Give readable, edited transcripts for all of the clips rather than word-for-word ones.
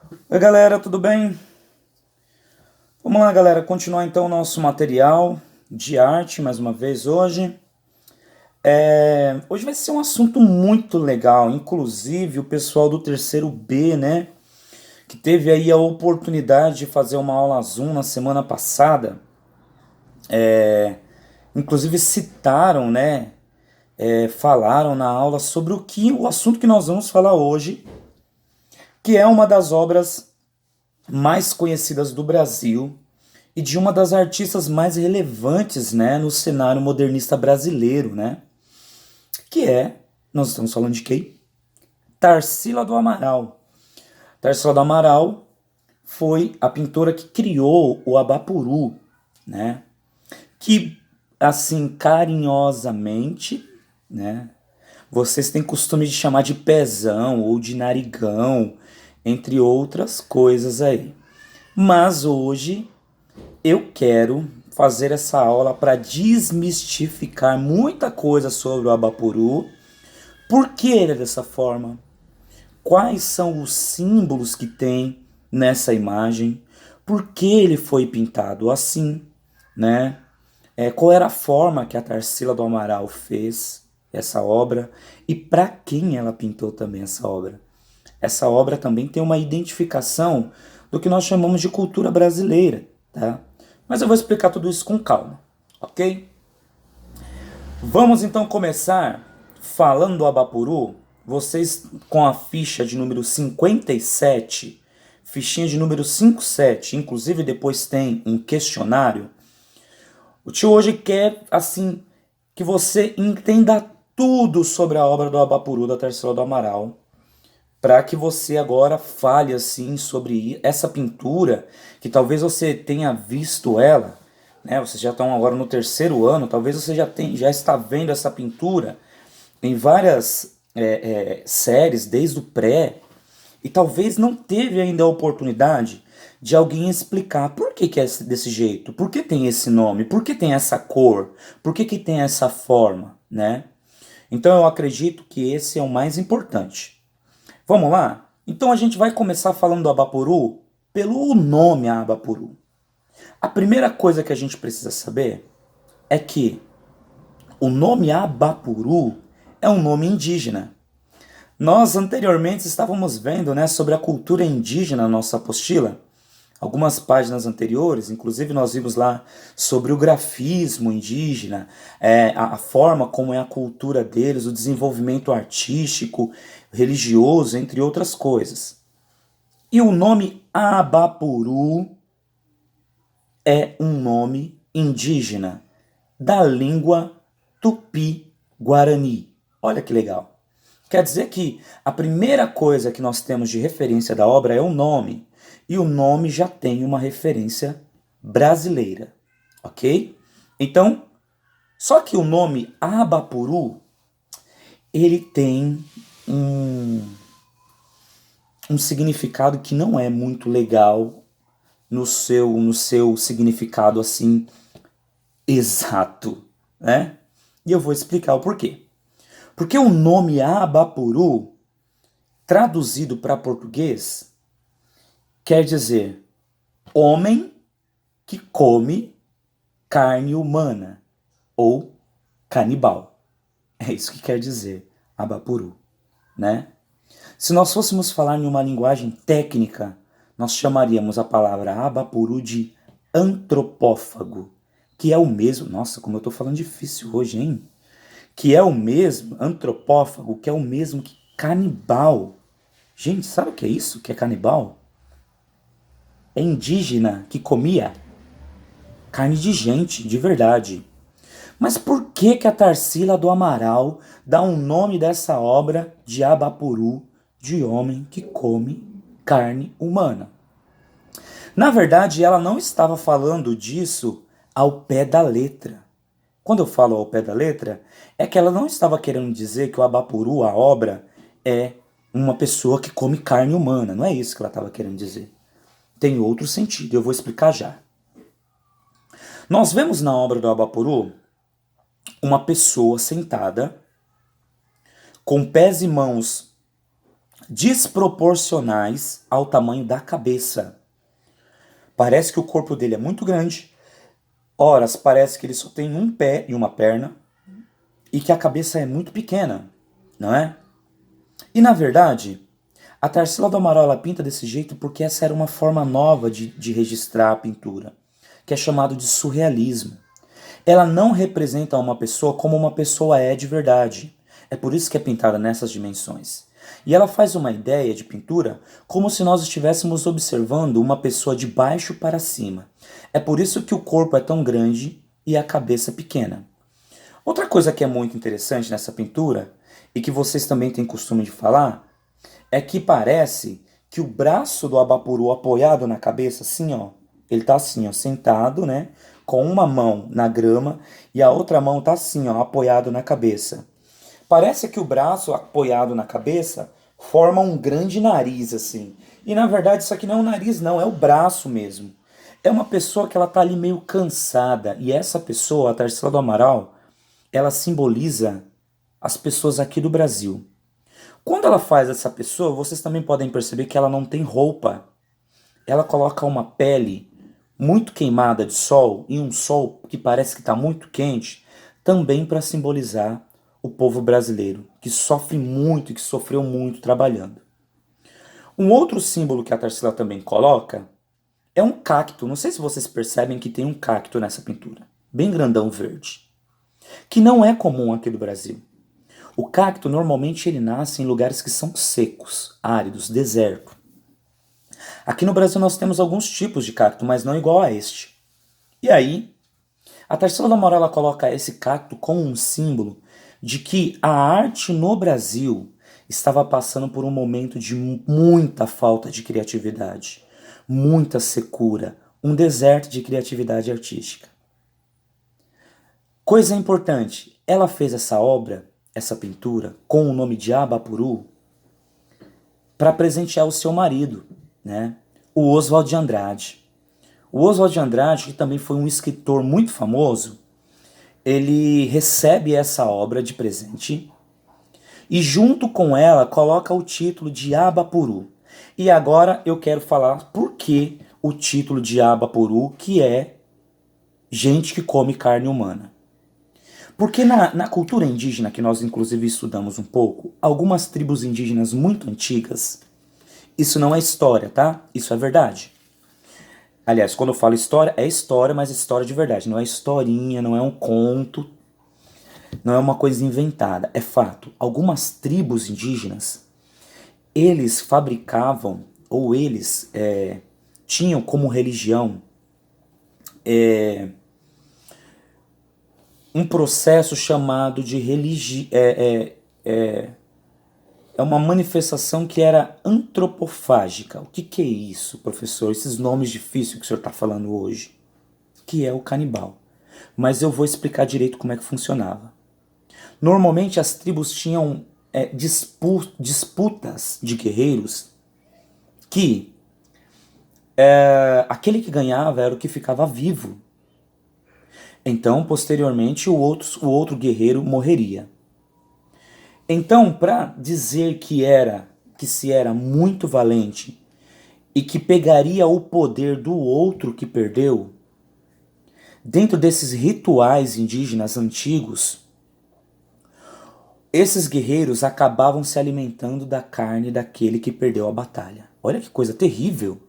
Oi, galera, tudo bem? Vamos lá, galera, continuar então o nosso material de arte mais uma vez hoje. Hoje vai ser um assunto muito legal, inclusive o pessoal do terceiro B, né, que teve aí a oportunidade de fazer uma aula Zoom na semana passada, inclusive citaram, né, falaram na aula sobre o assunto que nós vamos falar hoje, que é uma das obras mais conhecidas do Brasil e de uma das artistas mais relevantes, né, no cenário modernista brasileiro, né, que é, nós estamos falando de quem? Tarsila do Amaral. Tarsila do Amaral foi a pintora que criou o Abapuru, né, que assim carinhosamente, né, vocês têm costume de chamar de pezão ou de narigão, entre outras coisas aí. Mas hoje eu quero fazer essa aula para desmistificar muita coisa sobre o Abapuru. Por que ele é dessa forma? Quais são os símbolos que tem nessa imagem? Por que ele foi pintado assim, né? Qual era a forma que a Tarsila do Amaral fez essa obra e para quem ela pintou também essa obra? Essa obra também tem uma identificação do que nós chamamos de cultura brasileira, tá? Mas eu vou explicar tudo isso com calma, ok? Vamos então começar falando do Abapuru. Vocês com a ficha de número 57, fichinha de número 57, inclusive depois tem um questionário. O tio hoje quer, assim, que você entenda tudo sobre a obra do Abapuru da Tarsila do Amaral, para que você agora fale assim sobre essa pintura, que talvez você tenha visto ela, né? Vocês já estão agora no terceiro ano, talvez você já está vendo essa pintura em várias séries, desde o pré, e talvez não teve ainda a oportunidade de alguém explicar por que é desse jeito, por que tem esse nome, por que tem essa cor, por que tem essa forma, né? Então eu acredito que esse é o mais importante. Vamos lá? Então a gente vai começar falando do Abapuru pelo nome Abapuru. A primeira coisa que a gente precisa saber é que o nome Abapuru é um nome indígena. Nós anteriormente estávamos vendo, né, sobre a cultura indígena na nossa apostila. Algumas páginas anteriores, inclusive nós vimos lá sobre o grafismo indígena, a forma como é a cultura deles, o desenvolvimento artístico, religioso, entre outras coisas. E o nome Abapuru é um nome indígena da língua tupi-guarani. Olha que legal. Quer dizer que a primeira coisa que nós temos de referência da obra é o nome. E o nome já tem uma referência brasileira, ok? Então, só que o nome Abapuru, ele tem um, um significado que não é muito legal no seu significado assim exato, né? E eu vou explicar o porquê. Porque o nome Abapuru, traduzido para português, quer dizer homem que come carne humana ou canibal. É isso que quer dizer Abapuru, né? Se nós fôssemos falar em uma linguagem técnica, nós chamaríamos a palavra Abapuru de antropófago, que é o mesmo. Nossa, como eu estou falando difícil hoje, hein? Que é o mesmo, antropófago, que é o mesmo que canibal. Gente, sabe o que é isso? Que é canibal? É indígena que comia carne de gente, de verdade. Mas por que que a Tarsila do Amaral dá um nome dessa obra de Abapuru, de homem que come carne humana? Na verdade, ela não estava falando disso ao pé da letra. Quando eu falo ao pé da letra, é que ela não estava querendo dizer que o Abapuru, a obra, é uma pessoa que come carne humana. Não é isso que ela estava querendo dizer. Tem outro sentido, eu vou explicar já. Nós vemos na obra do Abapuru uma pessoa sentada, com pés e mãos desproporcionais ao tamanho da cabeça. Parece que o corpo dele é muito grande, horas parece que ele só tem um pé e uma perna, e que a cabeça é muito pequena, não é? E na verdade, a Tarsila do Amaral ela pinta desse jeito porque essa era uma forma nova de registrar a pintura, que é chamado de surrealismo. Ela não representa uma pessoa como uma pessoa é de verdade. É por isso que é pintada nessas dimensões. E ela faz uma ideia de pintura como se nós estivéssemos observando uma pessoa de baixo para cima. É por isso que o corpo é tão grande e a cabeça pequena. Outra coisa que é muito interessante nessa pintura, e que vocês também têm costume de falar, é que parece que o braço do Abapuru apoiado na cabeça, assim, ó, ele tá assim, ó, sentado, né, com uma mão na grama e a outra mão tá assim, ó, apoiado na cabeça. Parece que o braço apoiado na cabeça forma um grande nariz, assim. E na verdade isso aqui não é um nariz, não, é o braço mesmo. É uma pessoa que ela tá ali meio cansada. E essa pessoa, a Tarsila do Amaral, ela simboliza as pessoas aqui do Brasil. Quando ela faz essa pessoa, vocês também podem perceber que ela não tem roupa. Ela coloca uma pele muito queimada de sol e um sol que parece que está muito quente, também para simbolizar o povo brasileiro, que sofre muito e que sofreu muito trabalhando. Um outro símbolo que a Tarsila também coloca é um cacto. Não sei se vocês percebem que tem um cacto nessa pintura, bem grandão verde, que não é comum aqui do Brasil. O cacto normalmente ele nasce em lugares que são secos, áridos, deserto. Aqui no Brasil nós temos alguns tipos de cacto, mas não igual a este. E aí, a Tarsila do Amaral ela coloca esse cacto como um símbolo de que a arte no Brasil estava passando por um momento de muita falta de criatividade, muita secura, um deserto de criatividade artística. Coisa importante, ela fez essa obra, essa pintura, com o nome de Abapuru, para presentear o seu marido, né? O Oswald de Andrade. O Oswald de Andrade, que também foi um escritor muito famoso, ele recebe essa obra de presente e junto com ela coloca o título de Abapuru. E agora eu quero falar por que o título de Abapuru, que é gente que come carne humana. Porque na cultura indígena, que nós inclusive estudamos um pouco, algumas tribos indígenas muito antigas, isso não é história, tá? Isso é verdade. Aliás, quando eu falo história, é história, mas história de verdade. Não é historinha, não é um conto, não é uma coisa inventada. É fato. Algumas tribos indígenas, eles fabricavam, ou eles tinham como religião um processo chamado de é uma manifestação que era antropofágica. O que é isso, professor? Esses nomes difíceis que o senhor está falando hoje. Que é o canibal. Mas eu vou explicar direito como é que funcionava. Normalmente as tribos tinham disputas de guerreiros que aquele que ganhava era o que ficava vivo. Então, posteriormente, o outro guerreiro morreria. Então, para dizer que se era muito valente e que pegaria o poder do outro que perdeu, dentro desses rituais indígenas antigos, esses guerreiros acabavam se alimentando da carne daquele que perdeu a batalha. Olha que coisa terrível!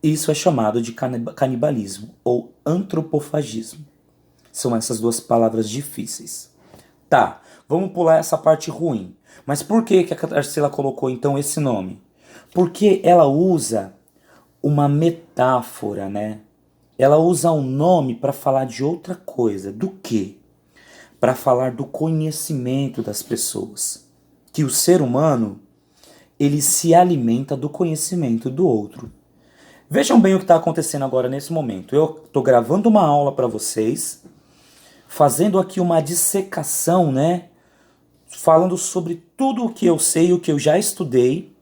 Isso é chamado de canibalismo ou antropofagismo. São essas duas palavras difíceis. Tá, vamos pular essa parte ruim. Mas por que a Tarsila colocou então esse nome? Porque ela usa uma metáfora, né? Ela usa um nome para falar de outra coisa. Do quê? Para falar do conhecimento das pessoas. Que o ser humano, ele se alimenta do conhecimento do outro. Vejam bem o que está acontecendo agora nesse momento. Eu estou gravando uma aula para vocês, fazendo aqui uma dissecação, né? Falando sobre tudo o que eu sei e o que eu já estudei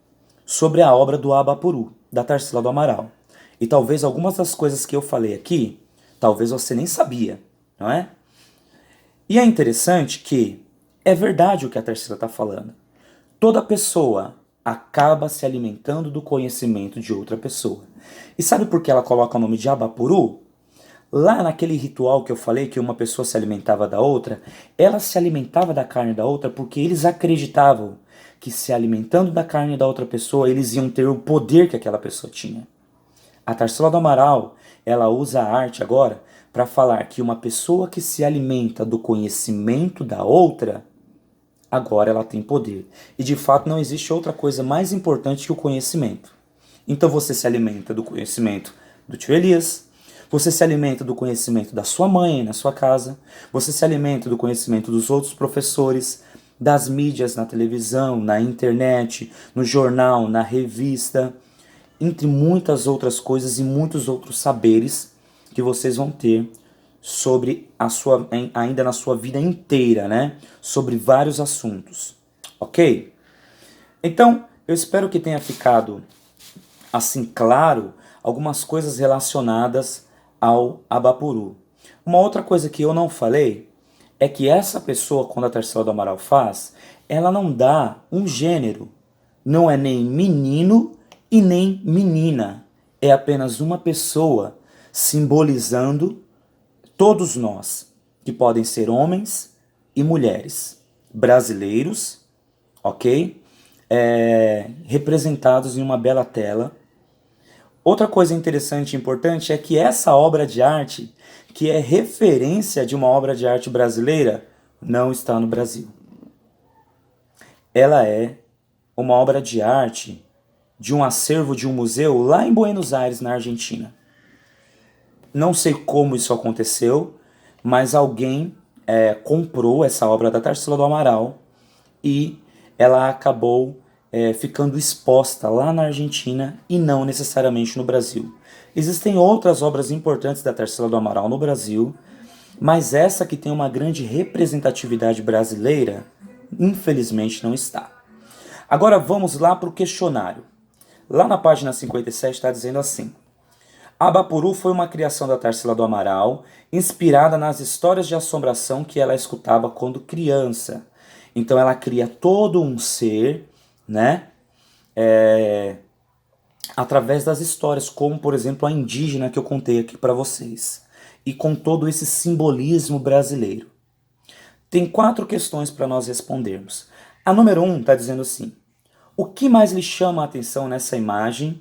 sobre a obra do Abapuru, da Tarsila do Amaral. E talvez algumas das coisas que eu falei aqui, talvez você nem sabia, não é? E é interessante que é verdade o que a Tarsila está falando. Toda pessoa acaba se alimentando do conhecimento de outra pessoa. E sabe por que ela coloca o nome de Abapuru? Lá naquele ritual que eu falei que uma pessoa se alimentava da outra, ela se alimentava da carne da outra porque eles acreditavam que se alimentando da carne da outra pessoa, eles iam ter o poder que aquela pessoa tinha. A Tarsila do Amaral, ela usa a arte agora para falar que uma pessoa que se alimenta do conhecimento da outra, agora ela tem poder. E de fato não existe outra coisa mais importante que o conhecimento. Então você se alimenta do conhecimento do tio Elias, você se alimenta do conhecimento da sua mãe na sua casa, você se alimenta do conhecimento dos outros professores, das mídias na televisão, na internet, no jornal, na revista, entre muitas outras coisas e muitos outros saberes que vocês vão ter sobre a sua, ainda na sua vida inteira, né? Sobre vários assuntos, ok? Então, eu espero que tenha ficado assim claro algumas coisas relacionadas ao Abapuru. Uma outra coisa que eu não falei é que essa pessoa, quando a Tarsila do Amaral faz, ela não dá um gênero. Não é nem menino e nem menina. É apenas uma pessoa simbolizando todos nós, que podem ser homens e mulheres, brasileiros, ok? Representados em uma bela tela. Outra coisa interessante e importante é que essa obra de arte, que é referência de uma obra de arte brasileira, não está no Brasil. Ela é uma obra de arte de um acervo de um museu lá em Buenos Aires, na Argentina. Não sei como isso aconteceu, mas alguém comprou essa obra da Tarsila do Amaral e ela acabou ficando exposta lá na Argentina e não necessariamente no Brasil. Existem outras obras importantes da Tarsila do Amaral no Brasil, mas essa que tem uma grande representatividade brasileira, infelizmente não está. Agora vamos lá para o questionário. Lá na página 57 está dizendo assim: Abapuru foi uma criação da Tarsila do Amaral, inspirada nas histórias de assombração que ela escutava quando criança. Então ela cria todo um ser, né? Através das histórias, como por exemplo a indígena que eu contei aqui para vocês. E com todo esse simbolismo brasileiro. Tem 4 questões para nós respondermos. A número 1 está dizendo assim: o que mais lhe chama a atenção nessa imagem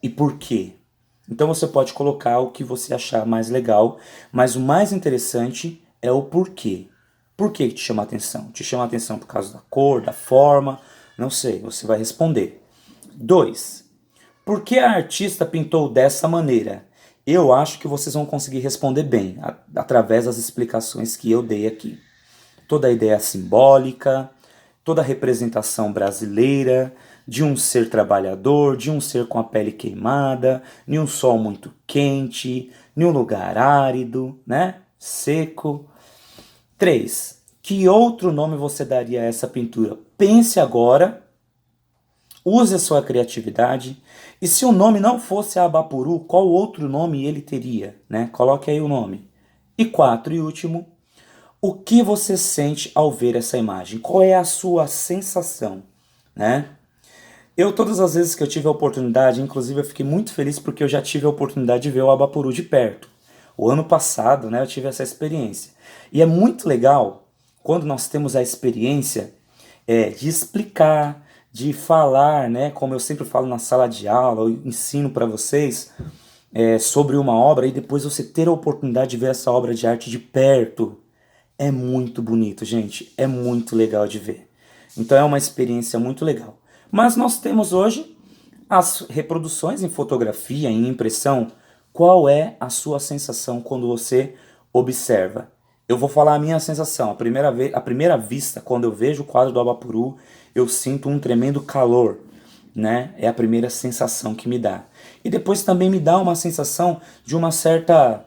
e por quê? Então você pode colocar o que você achar mais legal, mas o mais interessante é o porquê. Por que te chama a atenção? Te chama a atenção por causa da cor, da forma? Não sei, você vai responder. 2. Por que a artista pintou dessa maneira? Eu acho que vocês vão conseguir responder bem, através das explicações que eu dei aqui. Toda a ideia simbólica, toda a representação brasileira, de um ser trabalhador, de um ser com a pele queimada, em um sol muito quente, em um lugar árido, né? Seco. 3. Que outro nome você daria a essa pintura? Pense agora, use a sua criatividade, e se o nome não fosse Abapuru, qual outro nome ele teria, né? Coloque aí o nome. E 4, e último, o que você sente ao ver essa imagem? Qual é a sua sensação, né? Eu, todas as vezes que eu tive a oportunidade, inclusive eu fiquei muito feliz porque eu já tive a oportunidade de ver o Abapuru de perto. O ano passado, né, eu tive essa experiência. E é muito legal quando nós temos a experiência de explicar, de falar, né, como eu sempre falo na sala de aula, eu ensino para vocês sobre uma obra e depois você ter a oportunidade de ver essa obra de arte de perto. É muito bonito, gente. É muito legal de ver. Então é uma experiência muito legal. Mas nós temos hoje as reproduções em fotografia, em impressão. Qual é a sua sensação quando você observa? Eu vou falar a minha sensação. A primeira vista, quando eu vejo o quadro do Abapuru, eu sinto um tremendo calor, né? É a primeira sensação que me dá. E depois também me dá uma sensação de uma certa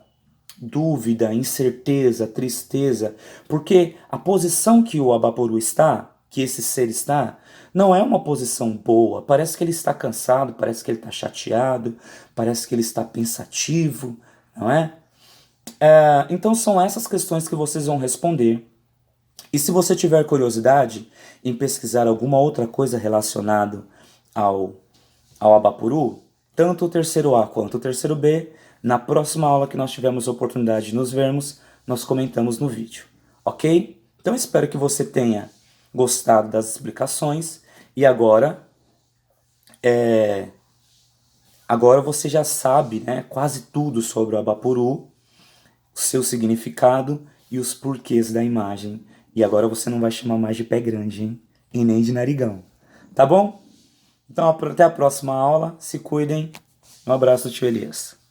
dúvida, incerteza, tristeza, porque a posição que o Abapuru está, que esse ser está, não é uma posição boa. Parece que ele está cansado, parece que ele está chateado, parece que ele está pensativo, não é? Então são essas questões que vocês vão responder. E se você tiver curiosidade em pesquisar alguma outra coisa relacionada ao, ao Abapuru, tanto o terceiro A quanto o terceiro B, na próxima aula que nós tivermos a oportunidade de nos vermos, nós comentamos no vídeo, ok? Então espero que você tenha gostado das explicações e agora você já sabe, né, quase tudo sobre o Abapuru, o seu significado e os porquês da imagem. E agora você não vai chamar mais de pé grande, hein? E nem de narigão. Tá bom? Então até a próxima aula. Se cuidem. Um abraço do tio Elias.